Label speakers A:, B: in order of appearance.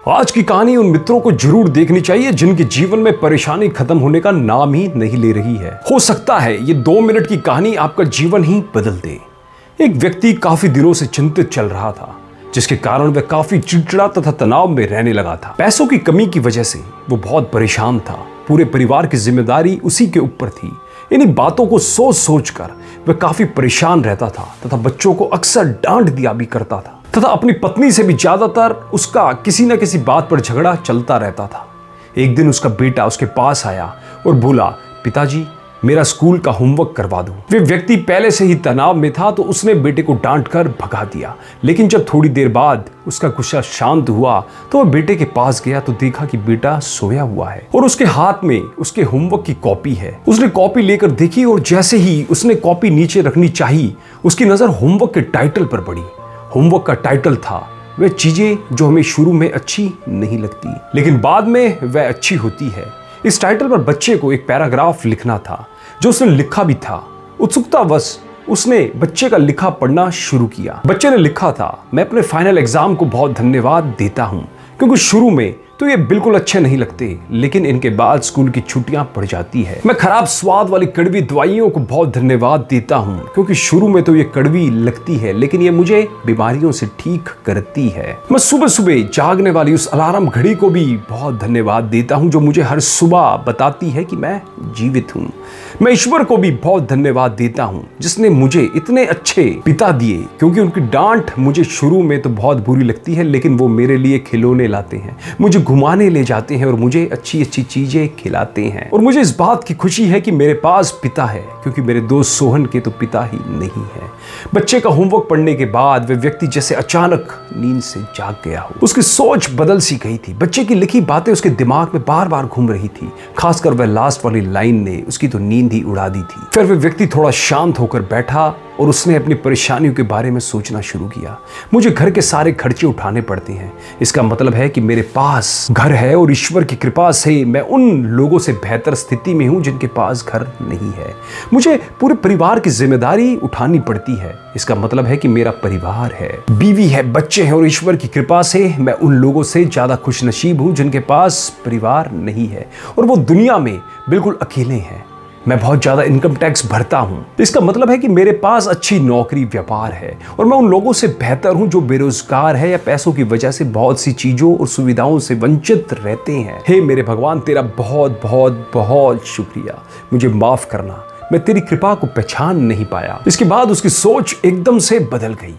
A: आज की कहानी उन मित्रों को जरूर देखनी चाहिए जिनके जीवन में परेशानी खत्म होने का नाम ही नहीं ले रही है। हो सकता है ये 2 मिनट की कहानी आपका जीवन ही बदल दे। एक व्यक्ति काफी दिनों से चिंतित चल रहा था, जिसके कारण वह काफी चिड़चिड़ा तथा तनाव में रहने लगा था। पैसों की कमी की वजह से वो बहुत परेशान था। पूरे परिवार की जिम्मेदारी उसी के ऊपर थी। इन्हीं बातों को सोच सोच कर वह काफी परेशान रहता था तथा बच्चों को अक्सर डांट दिया भी करता था तथा अपनी पत्नी से भी ज्यादातर उसका किसी न किसी बात पर झगड़ा चलता रहता था। एक दिन उसका बेटा उसके पास आया और बोला, पिताजी मेरा स्कूल का होमवर्क करवा दो। वे व्यक्ति पहले से ही तनाव में था तो उसने बेटे को डांट कर भगा दिया। लेकिन जब थोड़ी देर बाद उसका गुस्सा शांत हुआ तो वह बेटे के पास गया तो देखा कि बेटा सोया हुआ है और उसके हाथ में उसके होमवर्क की कॉपी है। उसने कॉपी लेकर देखी और जैसे ही उसने कॉपी नीचे रखनी चाहिए उसकी नजर होमवर्क के टाइटल पर पड़ी। होमवर्क का टाइटल था वह चीजें जो हमें शुरू में अच्छी नहीं लगती लेकिन बाद में वह अच्छी होती है। इस टाइटल पर बच्चे को एक पैराग्राफ लिखना था जो उसने लिखा भी था। उत्सुकतावश उसने बच्चे का लिखा पढ़ना शुरू किया। बच्चे ने लिखा था, मैं अपने फाइनल एग्जाम को बहुत धन्यवाद देता हूं क्योंकि शुरू में तो ये बिल्कुल अच्छे नहीं लगते लेकिन इनके बाद स्कूल की छुट्टियां पड़ जाती है। मैं खराब स्वाद वाली कड़वी दवाइयों को बहुत धन्यवाद देता हूं क्योंकि शुरू में तो ये कड़वी लगती है लेकिन ये मुझे बीमारियों से ठीक करती है। मैं सुबह सुबह जागने वाली उस अलार्म घड़ी को भी बहुत धन्यवाद देता हूं जो मुझे हर सुबह बताती है कि मैं जीवित हूं। मैं ईश्वर को भी बहुत धन्यवाद देता हूं जिसने मुझे इतने अच्छे पिता दिए क्योंकि उनकी डांट मुझे शुरू में तो बहुत बुरी लगती है लेकिन वो मेरे लिए खिलौने लाते हैं, मुझे घुमाने ले जाते हैं और मुझे अच्छी अच्छी चीजें खिलाते हैं। और मुझे इस बात की खुशी है कि मेरे पास पिता है क्योंकि मेरे दोस्त सोहन के तो पिता ही नहीं है। बच्चे का होमवर्क पढ़ने के बाद वह व्यक्ति जैसे अचानक नींद से जाग गया हो। उसकी सोच बदल सी गई थी। बच्चे की लिखी बातें उसके दिमाग में बार बार घूम रही थी। खासकर वह लास्ट वाली लाइन ने उसकी तो नींद ही उड़ा दी थी। फिर वह व्यक्ति थोड़ा शांत होकर बैठा और उसने अपनी परेशानियों के बारे में सोचना शुरू किया। मुझे घर के सारे खर्चे उठाने पड़ते हैं। इसका मतलब है कि मेरे पास घर है और ईश्वर की कृपा से मैं उन लोगों से बेहतर स्थिति में हूं जिनके पास घर नहीं है। मुझे पूरे परिवार की जिम्मेदारी उठानी पड़ती है। इसका मतलब है कि मेरा परिवार है, बीवी है, बच्चे हैं और ईश्वर की कृपा से मैं उन लोगों से ज्यादा खुशनसीब हूं जिनके पास परिवार नहीं है और वो दुनिया में बिल्कुल अकेले हैं। मैं बहुत ज्यादा इनकम टैक्स भरता हूं। इसका मतलब है कि मेरे पास अच्छी नौकरी, व्यापार है और मैं उन लोगों से बेहतर हूं जो बेरोजगार है या पैसों की वजह से बहुत सी चीजों और सुविधाओं से वंचित रहते हैं। हे मेरे भगवान, तेरा बहुत बहुत बहुत शुक्रिया। मुझे माफ करना, मैं तेरी कृपा को पहचान नहीं पाया। इसके बाद उसकी सोच एकदम से बदल गई।